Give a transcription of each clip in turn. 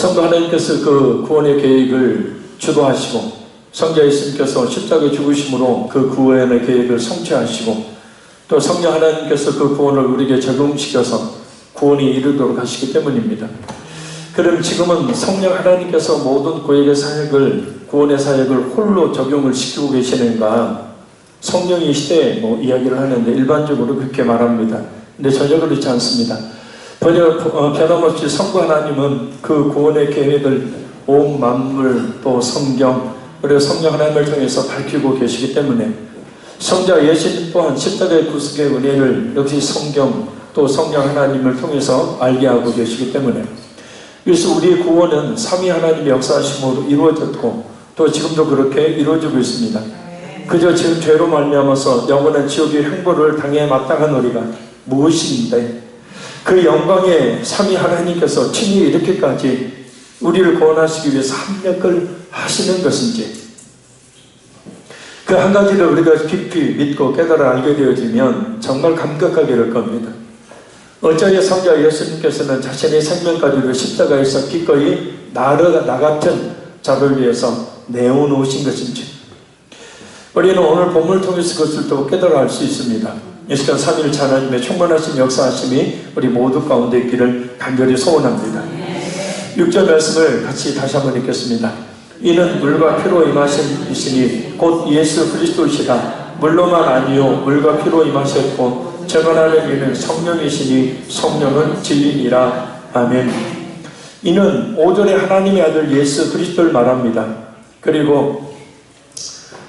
성도 하나님께서 그 구원의 계획을 주도하시고 성자 예수님께서 십자가에 죽으심으로 그 구원의 계획을 성취하시고 또 성령 하나님께서 그 구원을 우리에게 적용시켜서 구원이 이르도록 하시기 때문입니다. 그럼 지금은 성령 하나님께서 모든 구원의 사역을 홀로 적용을 시키고 계시는가? 성령이 이 시대에 이야기를 하는데 일반적으로 그렇게 말합니다. 근데 전혀 그렇지 않습니다. 변함없이 성부 하나님은 그 구원의 계획을 온 만물 또 성경 그리고 성령 하나님을 통해서 밝히고 계시기 때문에 성자 예수님 또한 십자가의 구속의 은혜를 역시 성경 또 성령 하나님을 통해서 알게 하고 계시기 때문에 그래서 우리의 구원은 삼위 하나님의 역사하심으로 이루어졌고 또 지금도 그렇게 이루어지고 있습니다. 그저 지금 죄로 말미암아서 영원한 지옥의 형벌을 당해 마땅하노리가 무엇인데 그 영광의 삼위 하나님께서 친히 이렇게까지 우리를 구원하시기 위해서 합력을 하시는 것인지 그 한 가지를 우리가 깊이 믿고 깨달아 알게 되어지면 정말 감격하게 될 겁니다. 어쩌면 성자 예수님께서는 자신의 생명까지도 십자가에서 기꺼이 나 같은 자를 위해서 내어놓으신 것인지 우리는 오늘 본문을 통해서 그것을 또 깨달아 알 수 있습니다. 이 시간 삼위일체 하나님의 충만하신 역사하심이 우리 모두 가운데 있기를 간절히 소원합니다. 6절 말씀을 같이 다시 한번 읽겠습니다. 이는 물과 피로 임하신 이시니 곧 예수 그리스도시라. 물로만 아니요 물과 피로 임하셨고 증언하는 이는 성령이시니 성령은 진리니라. 아멘. 이는 5절에 하나님의 아들 예수 그리스도를 말합니다. 그리고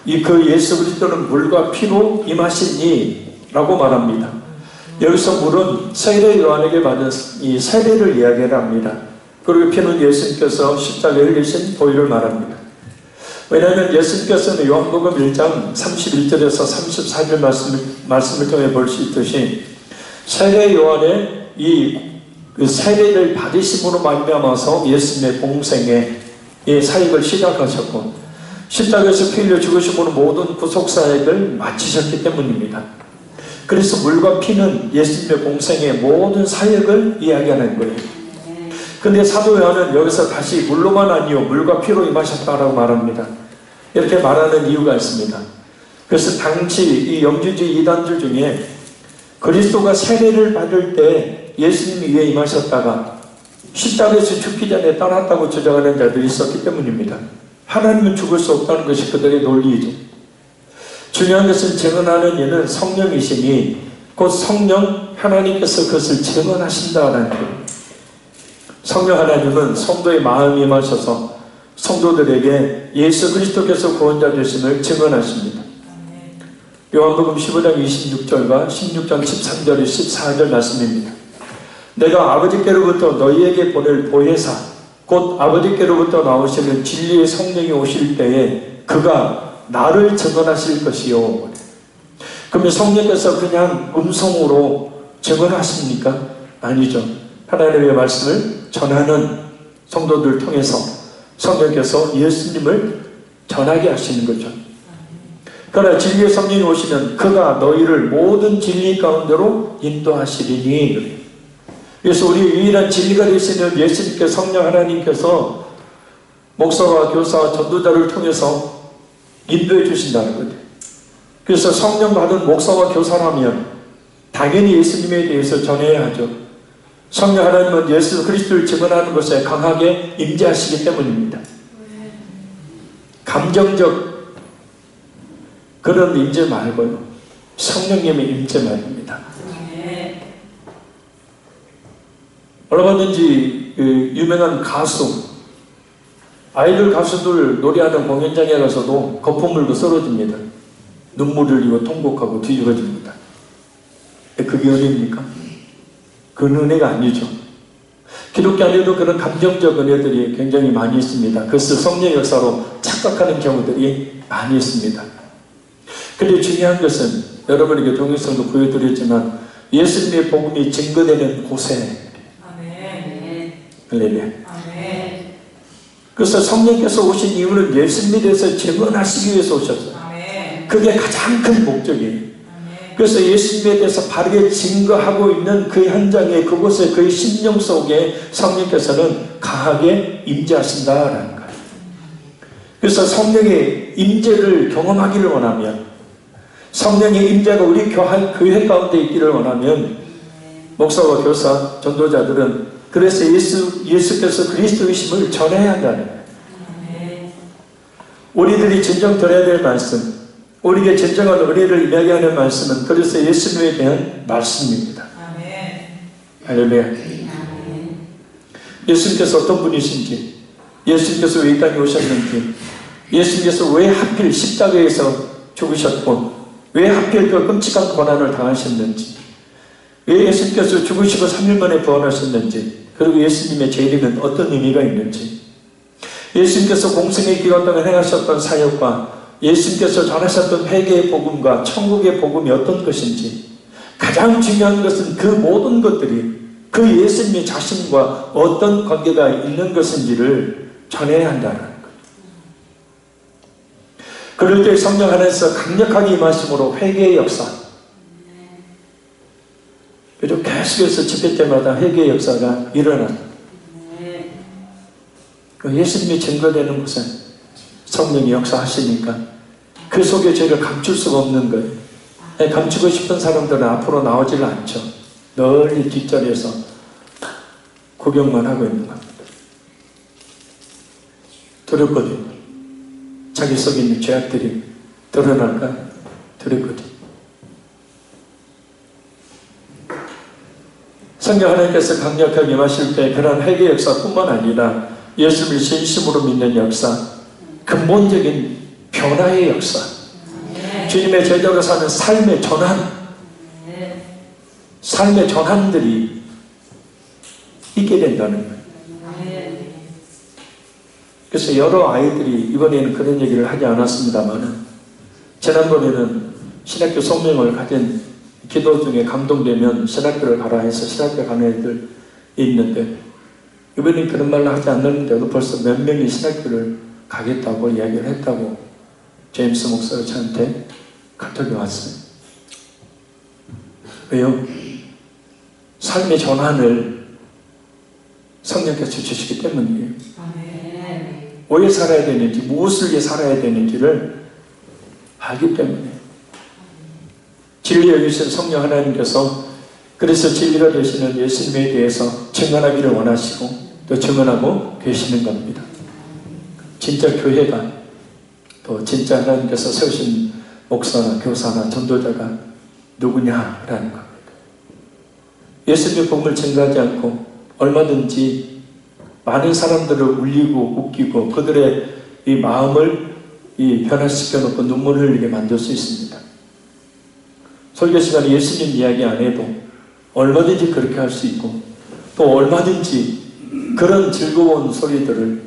그 예수 그리스도는 물과 피로 임하시니 라고 말합니다. 여기서 물은 세례 요한에게 받은 이 세례를 이야기를 합니다. 그리고 피는 예수님께서 십자가에 흘리신 보혈을 말합니다. 왜냐하면 예수님께서는 요한복음 1장 31절에서 34절 말씀을 통해 볼 수 있듯이 세례 요한의 그 세례를 받으심으로 말미암아서 예수님의 공생의 사역을 시작하셨고 십자가에서 피 흘려 죽으심으로 모든 구속사역을 마치셨기 때문입니다. 그래서 물과 피는 예수님의 공생의 모든 사역을 이야기하는 거예요. 근데 사도 요한은 여기서 다시 물로만 아니요 물과 피로 임하셨다라고 말합니다. 이렇게 말하는 이유가 있습니다. 그래서 당시 이 영주주의 이단들 중에 그리스도가 세례를 받을 때 예수님이 위에 임하셨다가 십자가에서 죽기 전에 떠났다고 주장하는 자들이 있었기 때문입니다. 하나님은 죽을 수 없다는 것이 그들의 논리이죠. 중요한 것은 증언하는 이는 성령이시니 곧 성령 하나님께서 그것을 증언하신다는 거예요. 성령 하나님은 성도의 마음이 임하셔서 성도들에게 예수 그리스도께서 구원자 되심을 증언하십니다. 요한복음 15장 26절과 16장 13절 14절 말씀입니다. 내가 아버지께로부터 너희에게 보낼 보혜사 곧 아버지께로부터 나오시는 진리의 성령이 오실 때에 그가 나를 증언하실 것이요. 그러면 성령께서 그냥 음성으로 증언하십니까? 아니죠. 하나님의 말씀을 전하는 성도들 통해서 성령께서 예수님을 전하게 하시는 거죠. 그러나 진리의 성령이 오시면 그가 너희를 모든 진리 가운데로 인도하시리니. 그래서 우리 유일한 진리가 되시는 예수님께 성령 하나님께서 목사와 교사와 전도자를 통해서 인도해 주신다는 거죠. 그래서 성령 받은 목사와 교사라면 당연히 예수님에 대해서 전해야 하죠. 성령 하나님은 예수 그리스도를 증언하는 것에 강하게 임재하시기 때문입니다. 감정적 그런 임재 말고요. 성령님의 임재 말입니다. 얼마든지 유명한 가수, 아이돌 가수들 노래하는 공연장에 가서도 거품 물고 쓰러집니다. 눈물을 흘리고 통곡하고 뒤집어집니다. 그게 은혜입니까? 그건 은혜가 아니죠. 기독교 안에도 그런 감정적 은혜들이 굉장히 많이 있습니다. 그것을 성령 역사로 착각하는 경우들이 많이 있습니다. 그런데 중요한 것은 여러분에게 동영상도 보여드렸지만 예수님의 복음이 증거되는 곳에 할렐루야. 그래서 성령께서 오신 이유는 예수님에 대해서 증언하시기 위해서 오셨어요. 그게 가장 큰 목적이에요. 그래서 예수님에 대해서 바르게 증거하고 있는 그 현장에, 그곳에, 그의 심령 속에 성령께서는 강하게 임재하신다라는 거예요. 그래서 성령의 임재를 경험하기를 원하면, 성령의 임재가 우리 교회 가운데 있기를 원하면, 목사와 교사, 전도자들은 그래서 예수께서 그리스도이심을 전해야 한다는 거예요. 우리들이 진정 들어야 될 말씀, 우리에게 진정한 은혜를 이야기하는 말씀은 그래서 예수님에 대한 말씀입니다. 할렐루야. 예수님께서 어떤 분이신지, 예수님께서 왜 이 땅에 오셨는지, 예수님께서 왜 하필 십자가에서 죽으셨고, 왜 하필 그 끔찍한 고난을 당하셨는지, 왜 예수님께서 죽으시고 3일 만에 부활하셨는지, 그리고 예수님의 재림은 어떤 의미가 있는지, 예수님께서 공생의 기간 동안 행하셨던 사역과 예수님께서 전하셨던 회개의 복음과 천국의 복음이 어떤 것인지, 가장 중요한 것은 그 모든 것들이 그 예수님의 자신과 어떤 관계가 있는 것인지를 전해야 한다는 것. 그럴 때 성령 안에서 강력하게 임하심으로 회개의 역사, 그리고 계속해서 집회 때마다 회개의 역사가 일어납니다. 예수님이 증거되는 곳에 성령이 역사하시니까 그 속에 죄를 감출 수가 없는 거예요. 감추고 싶은 사람들은 앞으로 나오질 않죠. 널리 뒷자리에서 구경만 하고 있는 겁니다. 두렵거든요. 자기 속에 있는 죄악들이 드러날까 두렵거든요. 성령 하나님께서 강력하게 임하실 때 그런 회개 역사뿐만 아니라 예수를 진심으로 믿는 역사, 근본적인 변화의 역사, 주님의 제자로 사는 삶의 전환, 삶의 전환들이 있게 된다는 거예요. 그래서 여러 아이들이 이번에는 그런 얘기를 하지 않았습니다만, 지난번에는 신학교 성명을 가진 기도 중에 감동되면 신학교를 가라 해서 신학교 가는 애들이 있는데, 이번엔 그런 말을 하지 않는데도 벌써 몇 명이 신학교를 가겠다고 이야기를 했다고 제임스 목사가 저한테 카톡이 왔어요. 왜요? 삶의 전환을 성령께서 주시기 때문이에요. 왜 살아야 되는지, 무엇을 위해 살아야 되는지를 알기 때문에. 진리에 계신 성령 하나님께서 그래서 진리가 되시는 예수님에 대해서 증언하기를 원하시고 또 증언하고 계시는 겁니다. 진짜 교회가, 또 진짜 하나님께서 세우신 목사나 교사나 전도자가 누구냐라는 겁니다. 예수님의 복음을 증거하지 않고 얼마든지 많은 사람들을 울리고 웃기고 그들의 이 마음을 변화시켜 놓고 눈물을 흘리게 만들 수 있습니다. 설교 시간에 예수님 이야기 안 해도 얼마든지 그렇게 할 수 있고, 또 얼마든지 그런 즐거운 소리들을,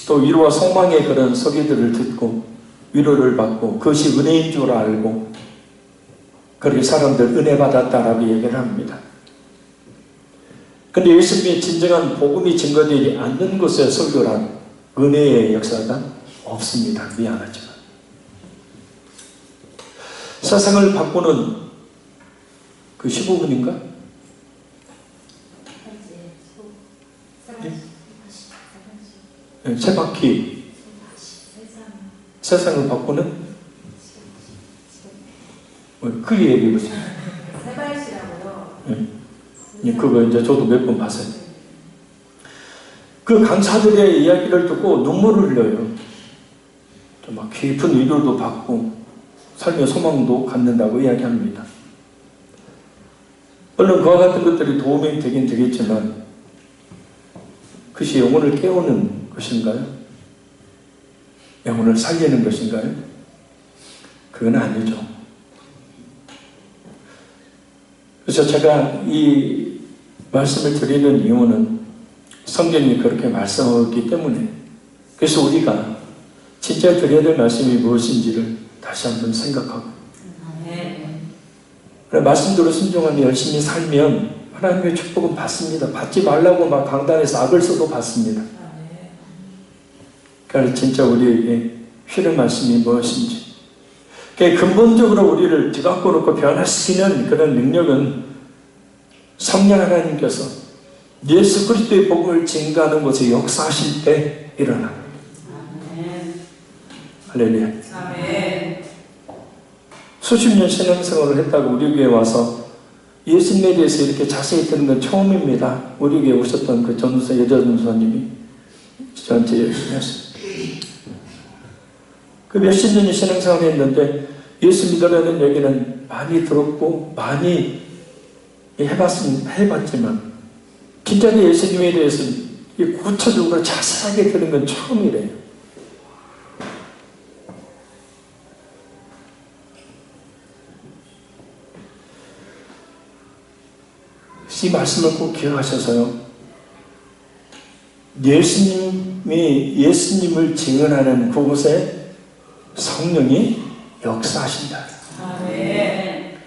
또 위로와 소망의 그런 소리들을 듣고 위로를 받고 그것이 은혜인 줄 알고 그렇게 사람들 은혜 받았다라고 얘기를 합니다. 근데 예수님의 진정한 복음이 증거되지 않는 곳에 설교란 은혜의 역사가 없습니다. 미안하지만. 세상을 바꾸는 그 15분인가? 네, 세 바퀴. 세상을 바꾸는? 크게 얘기해보세요. 네, 그거 이제 저도 몇 번 봤어요. 그 강사들의 이야기를 듣고 눈물을 흘려요. 막 깊은 위로도 받고 삶의 소망도 갖는다고 이야기합니다. 물론 그와 같은 것들이 도움이 되긴 되겠지만 그것이 영혼을 깨우는 것인가요? 영혼을 살리는 것인가요? 그건 아니죠. 그래서 제가 이 말씀을 드리는 이유는 성경이 그렇게 말씀하기 때문에, 그래서 우리가 진짜 드려야 될 말씀이 무엇인지를 다시 한번 생각하고, 말씀대로 순종하며 열심히 살면 하나님의 축복은 받습니다. 받지 말라고 막 강단에서 악을 써도 받습니다. 그러니까 진짜 우리에게 필요한 말씀이 무엇인지, 근본적으로 우리를 뒤바꿔 놓고 변화시키는 그런 능력은 성령 하나님께서 예수 그리스도의 복음을 증거하는 곳에 역사하실 때 일어납니다. 할렐루야. 아멘. 수십 년 신앙생활을 했다고 우리 교회에 와서 예수님에 대해서 이렇게 자세히 듣는 건 처음입니다. 우리 교회에 오셨던 그 전도사, 여자 전도사님이 저한테 얘기했어요. 그 몇십 년의 신앙생활을 했는데 예수 믿으라는 얘기는 많이 들었고 많이 해봤지만 진짜로 예수님에 대해서 구체적으로 자세하게 들은 건 처음이래요. 이 말씀을 꼭 기억하셔서요. 예수님을 증언하는 그곳에 성령이 역사하신다. 아멘.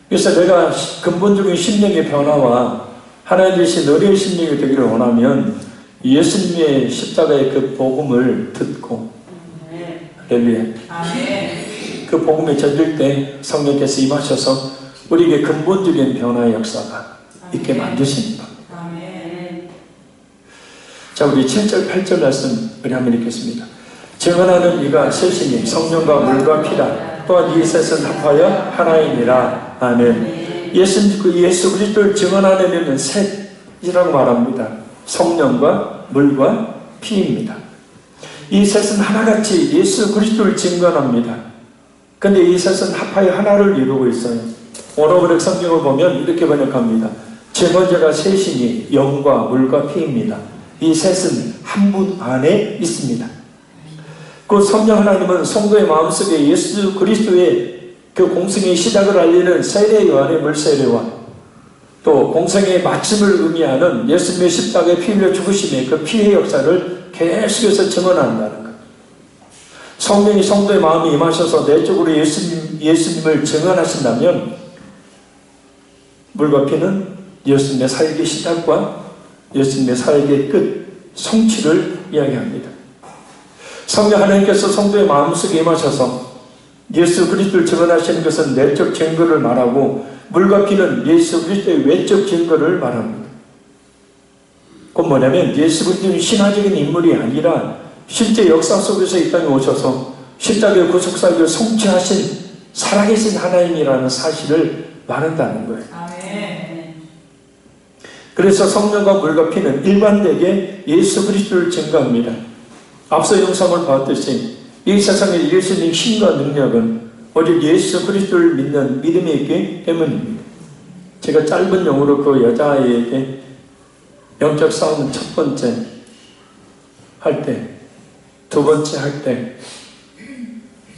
그래서 내가 근본적인 심령의 변화와 하나님 대신 너의 심령이 되기를 원하면 예수님의 십자가의 그 복음을 듣고 할렐루야. 그 복음에 젖을 때 성령께서 임하셔서 우리에게 근본적인 변화의 역사가 있게 만드십니다. 자, 우리 7절 8절 말씀 우리 한번 읽겠습니다. 증언하는 이가 셋이니 성령과 물과 피라. 또한 이 셋은 합하여 하나이니라. 아멘. 예수 그리스도를 증언하는 이는 셋이라고 말합니다. 성령과 물과 피입니다. 이 셋은 하나같이 예수 그리스도를 증언합니다. 근데 이 셋은 합하여 하나를 이루고 있어요. 원어브렉 성경을 보면 이렇게 번역합니다. 증언자가 셋이니 영과 물과 피입니다. 이 셋은 한 분 안에 있습니다. 그 성령 하나님은 성도의 마음속에 예수 그리스도의 그 공생의 시작을 알리는 세례 요한의 물세례와 또 공생의 마침을 의미하는 예수님의 십자가의 피 흘려 죽으심의 그 피의 역사를 계속해서 증언한다는 것. 성령이 성도의 마음에 임하셔서 내적으로 예수님을 증언하신다면 물과 피는 예수님의 사역의 시작과 예수님의 사역의 끝, 성취를 이야기합니다. 성령 하나님께서 성도의 마음속에 임하셔서 예수 그리스도를 증언하시는 것은 내적 증거를 말하고 물과 피는 예수 그리스도의 외적 증거를 말합니다. 그건 뭐냐면 예수 그리스도는 신화적인 인물이 아니라 실제 역사 속에서 이 땅에 오셔서 십자가의 구속사역을 성취하신 살아계신 하나님이라는 사실을 말한다는 거예요. 아멘. 그래서 성령과 물과 피는 일관되게 예수 그리스도를 증거합니다. 앞서 영상을 봤듯이 이 세상의 예수님의 힘과 능력은 오직 예수 그리스도를 믿는 믿음이 있기 때문입니다. 제가 짧은 용어로 그 여자아이에게 영적 싸움은 첫 번째 할 때, 두 번째 할 때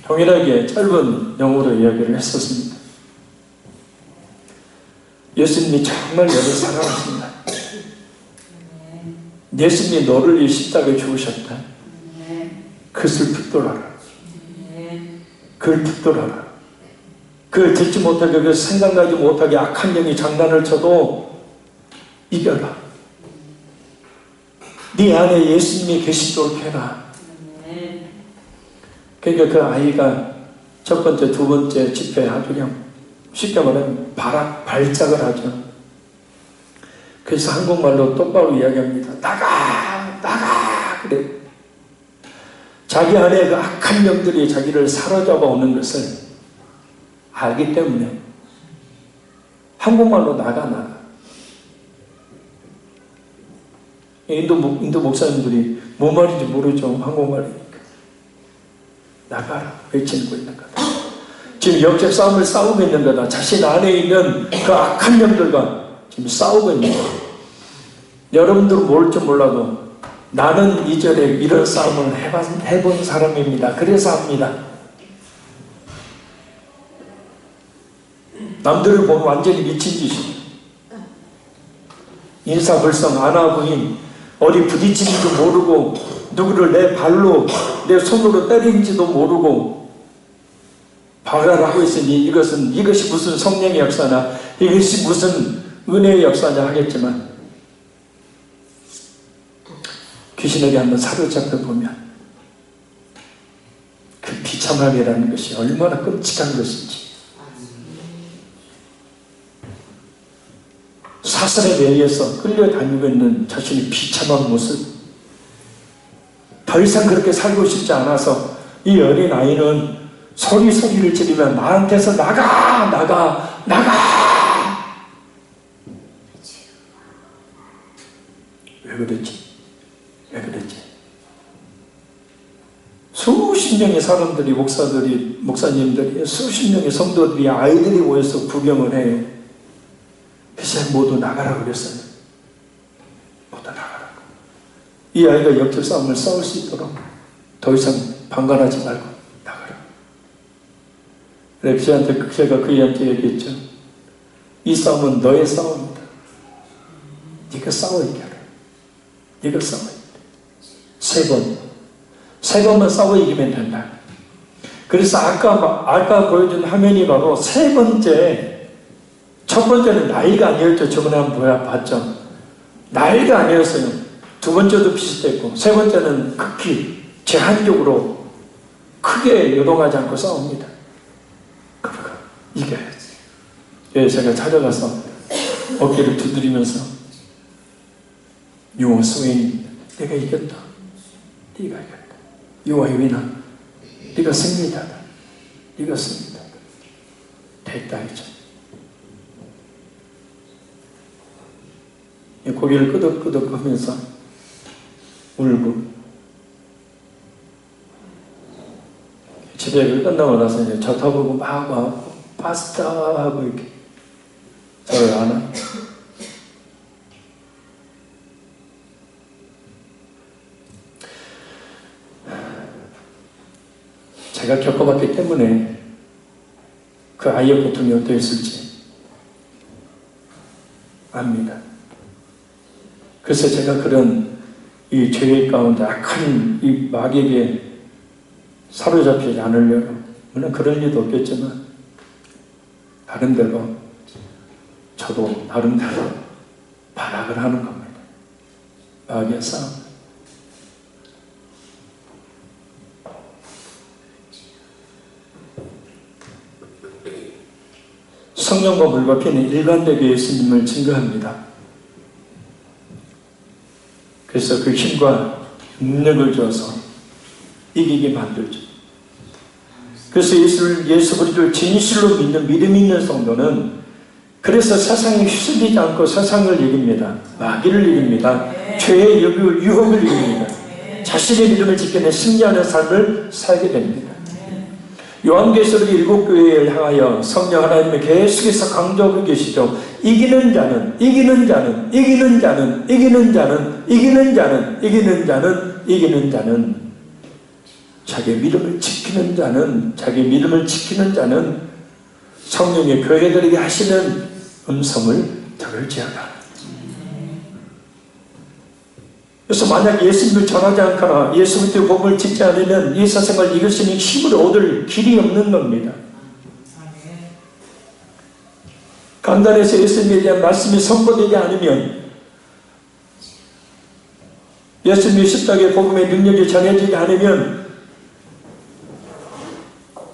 동일하게 짧은 용어로 이야기를 했었습니다. 예수님이 정말 너를 사랑하신다. 예수님이 너를 이 십자가에 죽으셨다. 그것을 붙들어라. 그걸 붙들어라. 그걸 듣지 못하게, 그 생각나지 못하게 악한 영이 장난을 쳐도 이겨라. 네 안에 예수님이 계시도록 해라. 그러니까 그 아이가 첫 번째, 두 번째 집회에 아주 그냥 쉽게 말하면 발작을 하죠. 그래서 한국말로 똑바로 이야기합니다. 나가! 나가! 그래. 자기 안에 그 악한 영들이 자기를 사로잡아 오는 것을 알기 때문에 한국말로 나가. 인도 목사님들이 뭔 말인지 모르죠. 한국말이니까. 나가라. 외치는 거 있는 거다. 지금 영적 싸움을 싸우고 있는 거다. 자신 안에 있는 그 악한 영들과 지금 싸우고 있는 거다. 여러분들은 모를지 몰라도 나는 이전에 이런 싸움을 해본 사람입니다. 그래서 합니다. 남들을 보면 완전히 미친 짓이에요. 인사불성, 안하부인, 어디 부딪히는지도 모르고 누구를 내 발로, 내 손으로 때리는지도 모르고 발을 하고 있으니 이것이 무슨 성령의 역사나 이것이 무슨 은혜의 역사냐 하겠지만 귀신에게 한번 사로잡혀 보면 그 비참한 사람이라는 것이 얼마나 끔찍한 것인지. 사슬에 매여서 끌려다니고 있는 자신의 비참한 모습, 더 이상 그렇게 살고 싶지 않아서 이 어린아이는 소리를 지르며 나한테서 나가! 나가! 나가! 왜 그랬지? 왜 그랬지? 수십 명의 사람들이, 목사님들이, 수십 명의 성도들이, 아이들이 모여서 구경을 해요. 그래서 모두 나가라고 그랬어요. 모두 나가라고. 이 아이가 역적 싸움을 싸울 수 있도록 더 이상 방관하지 말고 나가라. 그래서 제가 그이한테 얘기했죠. 이 싸움은 너의 싸움이다. 네가 싸워 이겨라. 네가 싸워 이겨라. 세 번만 싸워 이기면 된다. 그래서 아까 보여준 화면이 바로 세 번째. 첫 번째는 나이가 아니었죠. 저번에 한번 봤죠. 나이가 아니었어요. 두 번째도 비슷했고, 세 번째는 극히 제한적으로 크게 요동하지 않고 싸웁니다. 그러니까 이겨야지. 그래서 제가 찾아가서 어깨를 두드리면서 You are swing. 내가 이겼다. 네가 이겼다. You are winner. 네가 승리자다. 네가 승리자다. 됐다 했죠. 고개를 끄덕끄덕 하면서 울고, 집에 끝나고 나서 이제 쳐다보고 막 하고 파스타 하고 이렇게 저를 안아. 제가 겪어봤기 때문에 그 아이의 고통이 어떠했을지 압니다. 그래서 제가 그런 이 죄의 가운데 악한 이 마귀에게 사로잡히지 않으려고, 물론 그럴 일도 없겠지만 나름대로 저도 나름대로 반악을 하는 겁니다. 마귀의 싸움. 성령과 물과 피는 일관되게 예수님을 증거합니다. 그래서 그 힘과 능력을 줘서 이기게 만들죠. 그래서 예수 그리스도를 진실로 믿는 믿음 있는 성도는 그래서 세상에 휘둘리지 않고 세상을 이깁니다. 마귀를 이깁니다. 죄의 유혹을 이깁니다. 자신의 믿음을 지켜내 승리하는 삶을 살게 됩니다. 요한계시록 7교회를 향하여 성령 하나님이 계속해서 강조하고 계시죠. 이기는 자는, 이기는 자는, 이기는 자는, 이기는 자는, 이기는 자는, 이기는 자는, 이기는 자는, 자기 믿음을 지키는 자는, 자기 믿음을 지키는 자는 성령의 교회들에게 하시는 음성을 들을지어다. 그래서 만약 예수님을 전하지 않거나 예수님의 복음을 짓지 않으면 이 세상을 이길 수 있는 힘을 얻을 길이 없는 겁니다. 간단해서 예수님에 대한 말씀이 선포되지 않으면, 예수님의 십자가의 복음의 능력이 전해지지 않으면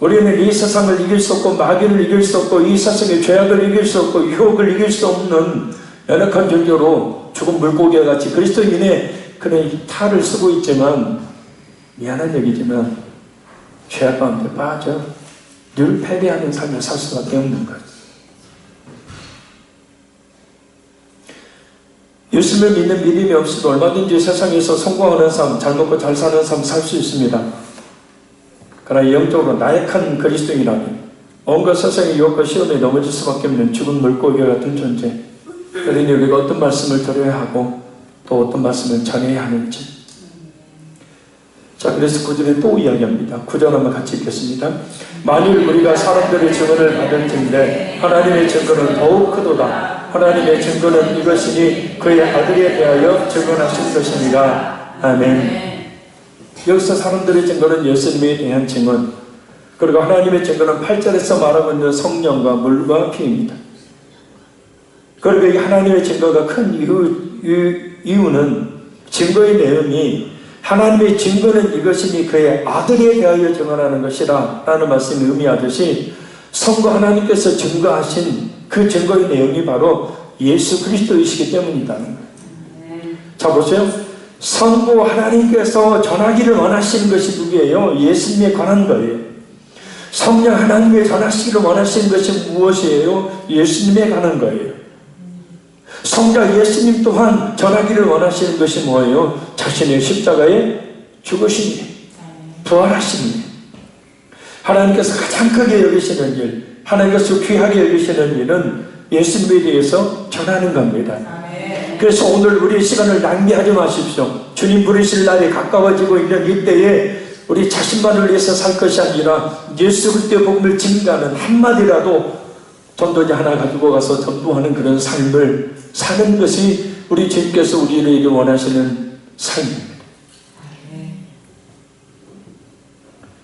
우리는 이 세상을 이길 수 없고 마귀를 이길 수 없고 이 세상의 죄악을 이길 수 없고 유혹을 이길 수 없는 연약한 존재로 죽은 물고기와 같이 그리스도인의 그런 탈을 쓰고 있지만, 미안한 얘기지만 죄악 가운데 빠져 늘 패배하는 삶을 살 수밖에 없는 거예요. 예수님을 믿는 믿음이 없어도 얼마든지 세상에서 성공하는 삶, 잘 먹고 잘 사는 삶 살 수 있습니다. 그러나 영적으로 나약한 그리스도인이라면 온갖 세상의 유혹과 시험에 넘어질 수밖에 없는 죽은 물고기와 같은 존재. 그러니 우리가 어떤 말씀을 들어야 하고 또 어떤 말씀을 전해야 하는지. 자, 그래서 9절에 또 이야기합니다. 9절 한번 같이 읽겠습니다. 만일 우리가 사람들의 증언을 받을진대 하나님의 증거는 더욱 크도다. 하나님의 증거는 이것이니 그의 아들에 대하여 증언하신 것이니라. 아멘. 여기서 사람들의 증거는 예수님에 대한 증언, 그리고 하나님의 증거는 8절에서 말하고 있는 성령과 물과 피입니다. 그리고 이 하나님의 증거가 큰 이유는 증거의 내용이 하나님의 증거는 이것이니 그의 아들에 대하여 증언하는 것이라 라는 말씀이 의미하듯이 성부 하나님께서 증거하신 그 증거의 내용이 바로 예수 그리스도이시기 때문이라는 거예요. 자 보세요. 성부 하나님께서 전하기를 원하시는 것이 누구예요? 예수님에 관한 거예요. 성령 하나님의 전하시기를 원하시는 것이 무엇이에요? 예수님에 관한 거예요. 성자 예수님 또한 전하기를 원하시는 것이 뭐예요? 자신의 십자가에 죽으신 일, 부활하신 일. 하나님께서 가장 크게 여기시는 일, 하나님께서 귀하게 여기시는 일은 예수님에 대해서 전하는 겁니다. 그래서 오늘 우리의 시간을 낭비하지 마십시오. 주님 부르실 날이 가까워지고 있는 이때에 우리 자신만을 위해서 살 것이 아니라 예수 그리스도의 복음을 증거하는 한마디라도 전도지 하나 가지고 가서 전도하는 그런 삶을 사는 것이 우리 주님께서 우리에게 원하시는 삶입니다.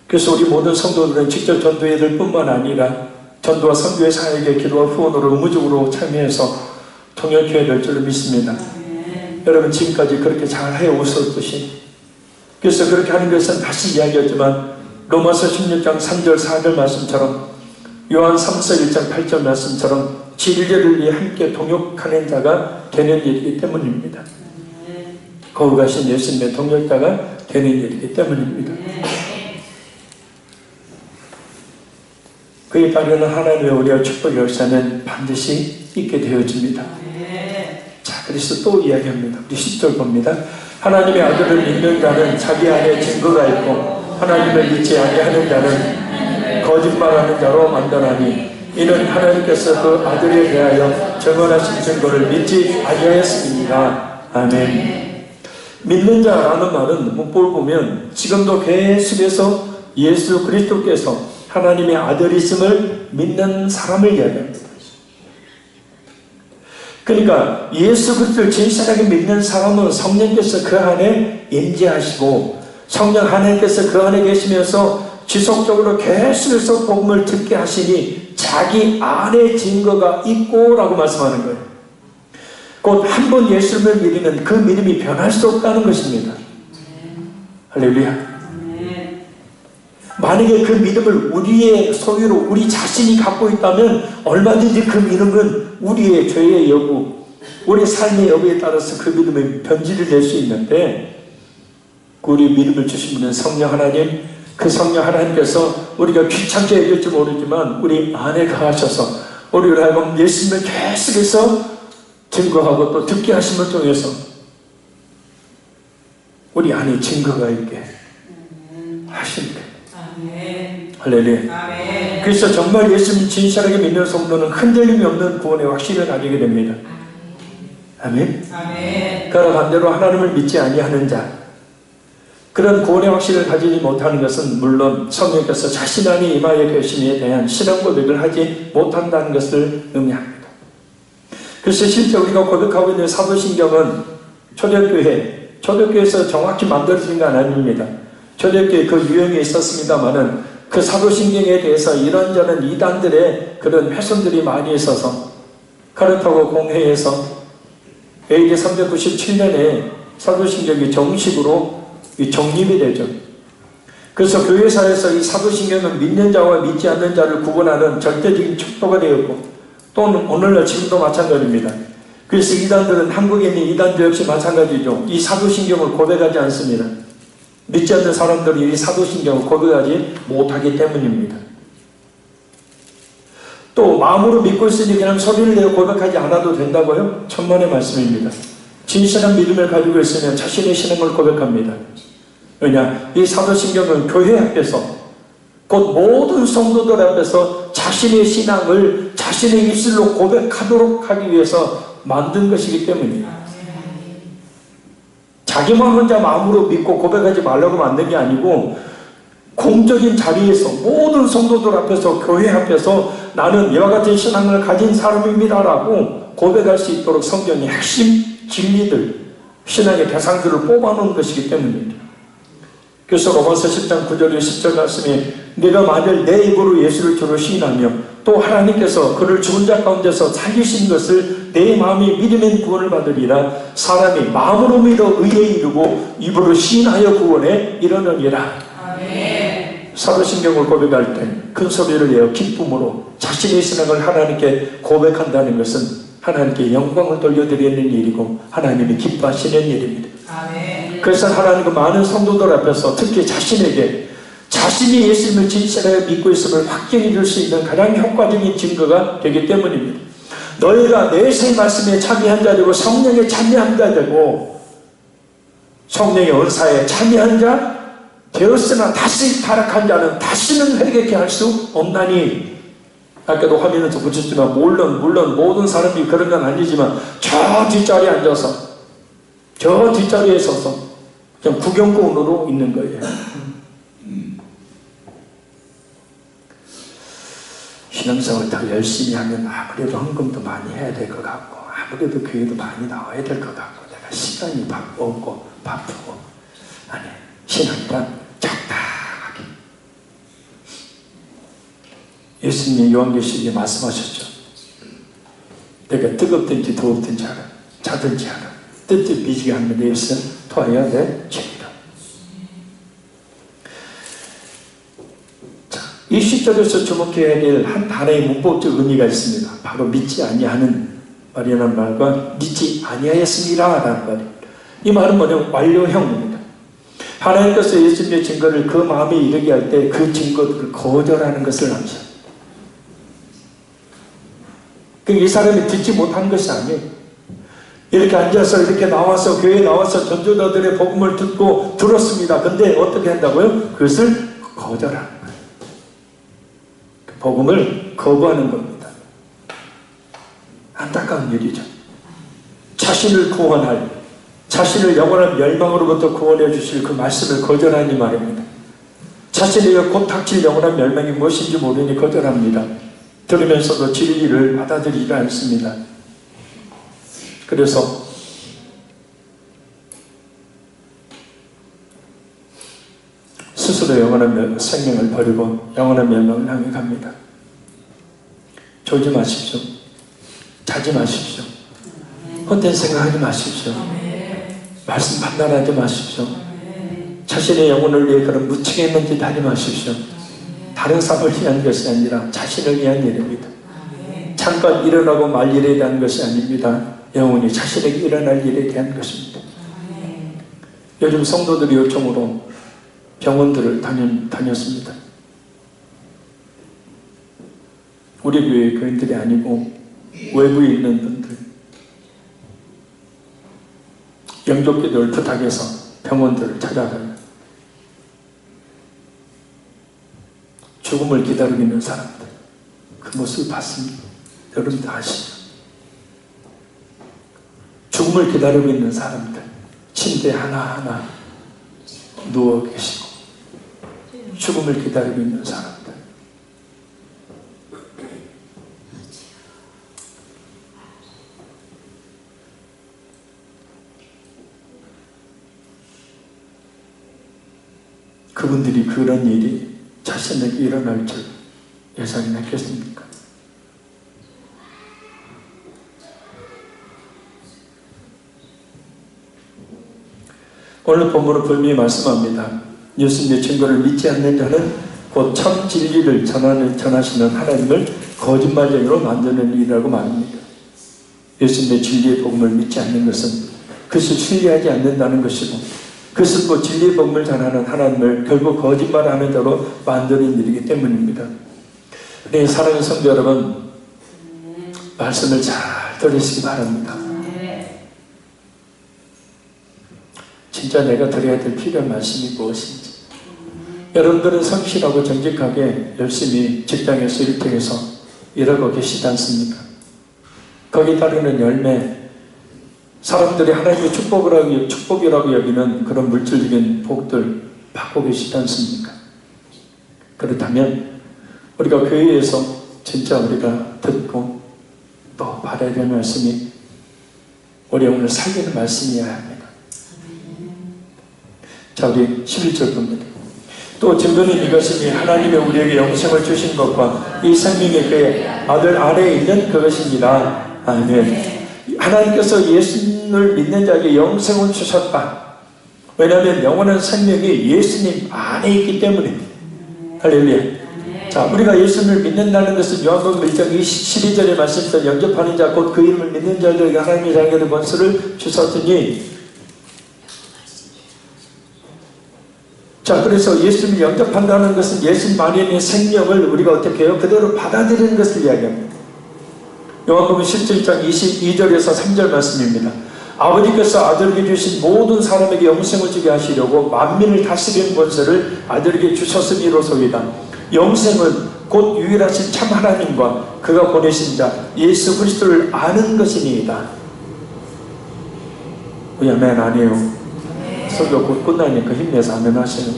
그래서 우리 모든 성도들은 직접 전도해야 될 뿐만 아니라 전도와 선교의 사역에 기도와 후원으로 의무적으로 참여해서 동역해야 될 줄로 믿습니다. 여러분 지금까지 그렇게 잘 해오셨듯이, 그래서 그렇게 하는 것은 다시 이야기했지만 로마서 16장 3절 4절 말씀처럼, 요한 3서 1장 8절 말씀처럼 진리를 위해 함께 동역하는 자가 되는 일이기 때문입니다. 거룩하신 예수님의 동역자가 되는 일이기 때문입니다. 그에 따르는 하나님의 우리와 축복 역사는 반드시 있게 되어집니다. 자, 그래서 또 이야기합니다. 우리 10절 봅니다. 하나님의 아들을 믿는 자는 자기 안에 증거가 있고 하나님을 믿지 아니하는 자는 거짓말하는 자로 만드나니 이는 하나님께서 그 아들에 대하여 증언하신 증거를 믿지 아니하였습니다. 아멘. 믿는 자라는 말은 문법을 보면 지금도 계속해서 예수 그리스도께서 하나님의 아들이심을 믿는 사람을 이야기합니다. 그러니까 예수 그리스도를 진실하게 믿는 사람은 성령께서 그 안에 임재하시고 성령 하나님께서 그 안에 계시면서 지속적으로 계속해서 복음을 듣게 하시니 자기 안에 증거가 있고 라고 말씀하는 거예요. 곧 한 번 예수를 믿으면 그 믿음이 변할 수 없다는 것입니다. 할렐루야. 만약에 그 믿음을 우리의 소유로 우리 자신이 갖고 있다면 얼마든지 그 믿음은 우리의 죄의 여부, 우리 삶의 여부에 따라서 그 믿음의 변질을 낼 수 있는데, 우리 믿음을 주신 분은 성령 하나님, 그 성령 하나님께서 우리가 귀찮게 얘기할지 모르지만 우리 안에 거하셔서 우리를 하여금 예수님을 계속해서 증거하고 또 듣게 하심을 통해서 우리 안에 증거가 있게 하십니다. 할렐루야. 그래서 정말 예수님 진실하게 믿는 성도는 흔들림이 없는 구원의 확신을 가지게 됩니다. 아멘. 그러나 반대로 하나님을 믿지 아니하는 자, 그런 구원의 확신을 가지지 못하는 것은 물론 성령께서 자신 안에 임하여 계심에 대한 신앙 고백을 하지 못한다는 것을 의미합니다. 그래서 실제 우리가 고백하고 있는 사도신경은 초대교회에서 정확히 만들어진 건 아닙니다. 초대교회 그 유형이 있었습니다만은 그 사도신경에 대해서 이런저런 이단들의 그런 훼손들이 많이 있어서 카르타고 공회에서 AD 397년에 사도신경이 정식으로 정립이 되죠. 그래서 교회사에서 이 사도신경은 믿는 자와 믿지 않는 자를 구분하는 절대적인 척도가 되었고, 또는 오늘날 지금도 마찬가지입니다. 그래서 이단들은, 한국에 있는 이단들 역시 마찬가지죠. 이 사도신경을 고백하지 않습니다. 믿지 않는 사람들이 이 사도신경을 고백하지 못하기 때문입니다. 또 마음으로 믿고 있으니 그냥 소리를 내어 고백하지 않아도 된다고요? 천만의 말씀입니다. 진실한 믿음을 가지고 있으면 자신의 신앙을 고백합니다. 왜냐? 이 사도신경은 교회 앞에서, 곧 모든 성도들 앞에서 자신의 신앙을 자신의 입술로 고백하도록 하기 위해서 만든 것이기 때문입니다. 자기만 혼자 마음으로 믿고 고백하지 말라고 만든 게 아니고, 공적인 자리에서 모든 성도들 앞에서, 교회 앞에서 나는 이와 같은 신앙을 가진 사람입니다 라고 고백할 수 있도록 성경의 핵심 진리들, 신앙의 대상들을 뽑아놓은 것이기 때문입니다. 그래서 로마서 10장 9절 10절 말씀에 내가 만일 내 입으로 예수를 주로 시인하며 또 하나님께서 그를 죽은 자 가운데서 살리신 것을 내 마음이 믿으면 구원을 받으리라. 사람이 마음으로 믿어 의에 이르고 입으로 시인하여 구원에 이르느니라. 아멘. 사도신경을 고백할 때 큰 소리를 내어 기쁨으로 자신의 신앙을 하나님께 고백한다는 것은 하나님께 영광을 돌려드리는 일이고 하나님이 기뻐하시는 일입니다. 아멘. 그래서 하나님은 많은 성도들 앞에서 특히 자신에게 자신이 예수님을 진실하게 믿고 있음을 확증해 줄 수 있는 가장 효과적인 증거가 되기 때문입니다. 너희가 내세 말씀에 참여한 자 되고 성령에 참여한 자 되고 성령의 은사에 참여한 자 되었으나 다시 타락한 자는 다시는 회개케 할 수 없나니. 아까도 화면에서 붙였지만 물론 모든 사람이 그런 건 아니지만 저 뒷자리에 앉아서 저 뒷자리에 서서 그냥 구경꾼으로 있는 거예요. 신앙생활을 더 열심히 하면 아무래도 헌금도 많이 해야 될 것 같고 아무래도 교회도 많이 나와야 될 것 같고 내가 시간이 없고 바쁘고 아니 신앙이란 적당하게 예수님이 요한계시록에 말씀하셨죠. 내가 뜨겁든지 더웁든지 하라 자든지 하라 뜻뜻 미지게 하는 데 있어 토하여야 될 죄이다. 이 시절에서 주목해야 될 한 단어의 문법적 의미가 있습니다. 바로 믿지 아니하는 말이라는 말과 믿지 아니하였습니다 라는 말입니다. 이 말은 뭐냐면 완료형입니다. 하나님께서 예수님의 증거를 그 마음에 이르게 할 때 그 증거들을 거절하는 것을 남깁니다. 이 사람이 듣지 못한 것이 아니에요. 이렇게 앉아서 이렇게 나와서 교회에 나와서 전도자들의 복음을 듣고 들었습니다. 근데 어떻게 한다고요? 그것을 거절하는 거예요. 복음을 거부하는 겁니다. 안타까운 일이죠. 자신을 구원할, 자신을 영원한 멸망으로부터 구원해 주실 그 말씀을 거절하니 말입니다. 자신에게 곧 닥칠 영원한 멸망이 무엇인지 모르니 거절합니다. 들으면서도 진리를 받아들이지 않습니다. 그래서 스스로 영원한 생명을 버리고 영원한 멸망을 향해 갑니다. 졸지 마십시오. 자지 마십시오. 헛된 생각하지 마십시오. 말씀 판단하지 마십시오. 자신의 영혼을 위해 그런 무책임한 짓 하지 마십시오. 다른 사람을 위한 것이 아니라 자신을 위한 일입니다. 잠깐 일어나고 말 일에 대한 것이 아닙니다. 영혼이 자신에게 일어날 일에 대한 것입니다. 요즘 성도들이 요청으로 병원들을 다녔습니다. 우리 교회 교인들이 아니고 외부에 있는 분들 영접기도를 부탁해서 병원들을 찾아가요. 죽음을 기다리고 있는 사람들 그 모습을 봤습니다. 여러분들 아시죠? 죽음을 기다리고 있는 사람들 침대 하나하나 누워 계시고 죽음을 기다리고 있는 사람들 그분들이 그런 일이 자신에게 일어날 줄 예상이 했겠습니까? 오늘 본문은 분명히 말씀합니다. 예수님의 증거를 믿지 않는 자는 곧 참 진리를 전하시는 하나님을 거짓말쟁이로 만드는 일이라고 말합니다. 예수님의 진리의 복음을 믿지 않는 것은 그것을 신뢰하지 않는다는 것이고 그것은 곧 진리의 복음을 전하는 하나님을 결국 거짓말하는 자로 만드는 일이기 때문입니다. 네, 사랑하는 성도 여러분, 말씀을 잘 들으시기 바랍니다. 진짜 내가 드려야 될 필요한 말씀이 무엇인지. 여러분들은 성실하고 정직하게 열심히 직장에서 일터에서 일하고 계시지 않습니까? 거기에 따르는 열매, 사람들이 하나님의 축복이라고 여기는 그런 물질적인 복들 받고 계시지 않습니까? 그렇다면 우리가 교회에서 진짜 우리가 듣고 또 받아야 될 말씀이 우리 영혼을 살리는 말씀이어야 합니다. 자, 우리 11절 봅니다. 또 증거는 이것이니 하나님이 우리에게 영생을 주신 것과 이 생명이 그의 아들 안에 있는 그것입니다. 아멘. 하나님께서 예수님을 믿는 자에게 영생을 주셨다. 왜냐하면 영원한 생명이 예수님 안에 있기 때문에. 할렐루야. 자, 우리가 예수님을 믿는다는 것은 요한복음 1장 12절에 말씀처럼 영접하는 자 곧 그 이름을 믿는 자들에게 하나님의 자녀의 권세를 주셨더니, 자, 그래서 예수님을 영접한다는 것은 예수님 안에 있는 생명을 우리가 어떻게 해요? 그대로 받아들이는 것을 이야기합니다. 요한복음 17장 22절에서 3절 말씀입니다. 아버지께서 아들에게 주신 모든 사람에게 영생을 주게 하시려고 만민을 다스리는 권세를 아들에게 주셨음이로소이다. 영생은 곧 유일하신 참 하나님과 그가 보내신 자 예수 그리스도를 아는 것이니이다. 아멘. 아니에요. 설교 곧 끝나니까 힘내서 아멘 하세요.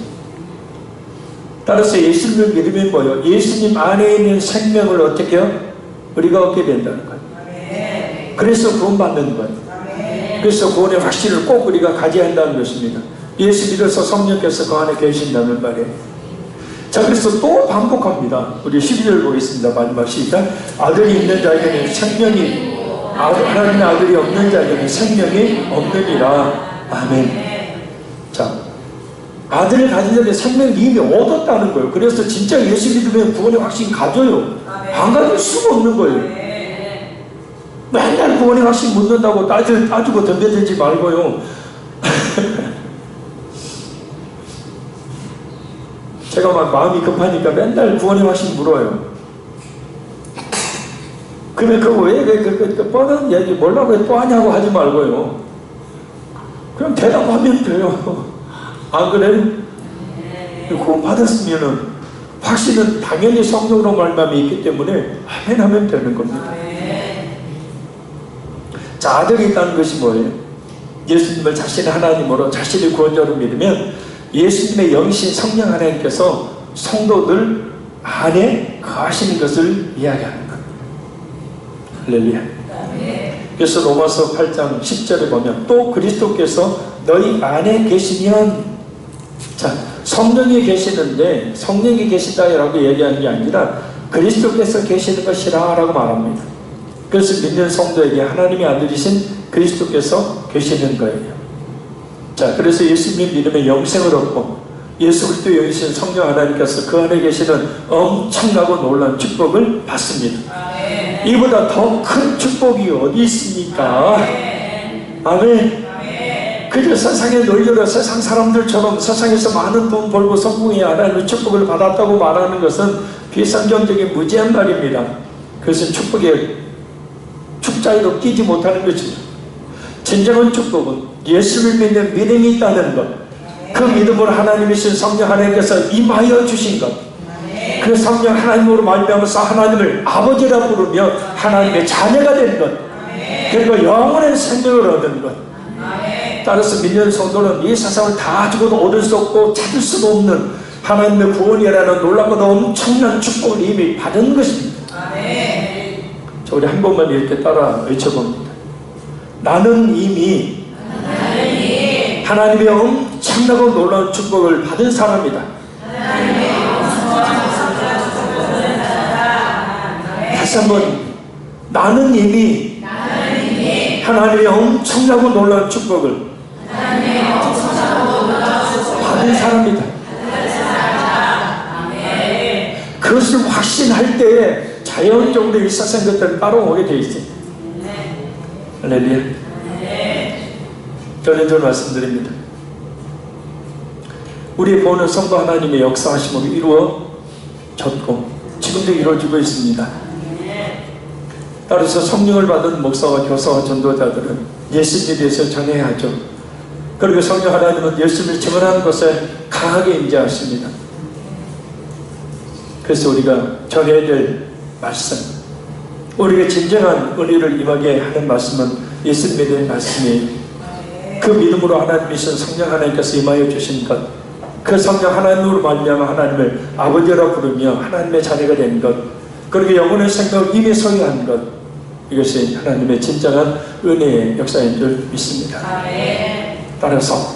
따라서 예수님을 믿으면 뭐예요? 예수님 안에 있는 생명을 어떻게 해요? 우리가 얻게 된다는 거예요. 그래서 구원받는 거예요. 그래서 구원의 확신을 꼭 우리가 가져야 한다는 것입니다. 예수 믿어서 성령께서 그 안에 계신다는 말이에요. 자, 그래서 또 반복합니다. 우리 12절 보겠습니다. 마지막 시작. 아들이 있는 자에게는 생명이, 하나님의 아들이 없는 자에게는 생명이 없느니라. 아멘. 자, 아들을 가진 자에게 생명이 이미 얻었다는 거예요. 그래서 진짜 예수 믿으면 구원의 확신 가져요. 안 가질 수가 없는 거예요. 맨날 구원의 확신 묻는다고 따지고 덤벼들지 말고요. 제가 막 마음이 급하니까 맨날 구원의 확신 물어요. 그러면 그거 왜 뻔한 얘기 뭐라고 또 하냐고 하지 말고요. 그냥 대답하면 돼요. 안 그래요? 구원 받았으면은 확신은 당연히 성령으로 말미암아 있기 때문에 아멘 하면 되는 겁니다. 자, 아들이 있다는 것이 뭐예요? 예수님을 자신의 하나님으로 자신의 구원자로 믿으면 예수님의 영신 성령 하나님께서 성도들 안에 거하시는 것을 이야기하는 겁니다. 할렐루야. 그래서 로마서 8장 10절에 보면 또 그리스도께서 너희 안에 계시면, 자, 성령이 계시는데 성령이 계시다라고 얘기하는 게 아니라 그리스도께서 계시는 것이라 라고 말합니다. 그래서 믿는 성도에게 하나님의 아들이신 그리스도께서 계시는 거예요. 자, 그래서 예수님 믿으면 영생을 얻고 예수 그리스도 영이신 성령 하나님께서 그 안에 계시는 엄청나고 놀라운 축복을 받습니다. 이보다 더 큰 축복이 어디 있습니까? 아멘. 그저 세상에 놀려라 세상 사람들처럼 세상에서 많은 돈 벌고 성공해야 하나님의 축복을 받았다고 말하는 것은 비상경적인 무지한 말입니다. 그것은 축복의 축자에도 끼지 못하는 것입니다. 진정한 축복은 예수를 믿는 믿음이 있다는 것, 그 믿음으로 하나님이신 성령 하나님께서 임하여 주신 것, 그 성령 하나님으로 말미암아서 하나님을 아버지라 부르며 하나님의 자녀가 된 것, 그리고 영원한 생명을 얻은 것. 따라서 믿는 성도는 이 세상을 다 주고도 얻을 수 없고 찾을 수도 없는 하나님의 구원이라는 놀랍고도 엄청난 축복을 이미 받은 것입니다. 자, 우리 한 번만 이렇게 따라 외쳐봅니다. 나는 이미 하나님의 엄청나고 놀라운 축복을 받은 사람이다. 다시 한번, 나는 이미 하나님의 엄청나고 놀라운 축복을 받은 사람이다. 그것을 확신할 때에 자연적으로 이 세상 것들은 따라오게 되어 있어요. 할렐루야. 저는 말씀드립니다. 우리 보는 성도 하나님의 역사하심으로 이루어졌고 지금도 이루어지고 있습니다. 따라서 성령을 받은 목사와 교사와 전도자들은 예수님에 대해서 전해야 하죠. 그리고 성령 하나님은 예수님을 증언하는 것에 강하게 임재하십니다. 그래서 우리가 전해야 될 말씀, 우리가 진정한 은혜를 임하게 하는 말씀은 예수님에 대한 말씀이에요. 그 믿음으로 하나님이신 성령 하나님께서 임하여 주신 것, 그 성령 하나님으로 말미암아 하나님을 아버지라 부르며 하나님의 자녀가 된 것, 그리고 영혼의 생명을 이미 소유한 것, 이것이 하나님의 진정한 은혜의 역사인 줄 믿습니다. 따라서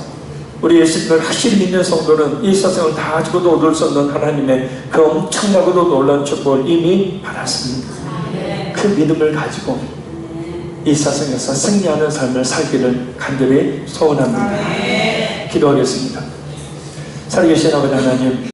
우리 예수님을 확실히 믿는 성도는 이 세상을 다 가지고도 얻을 수 없는 하나님의 그 엄청나고도 놀라운 축복을 이미 받았습니다. 그 믿음을 가지고 이 세상에서 승리하는 삶을 살기를 간절히 소원합니다. 기도하겠습니다. 살아계신 아버지 하나님,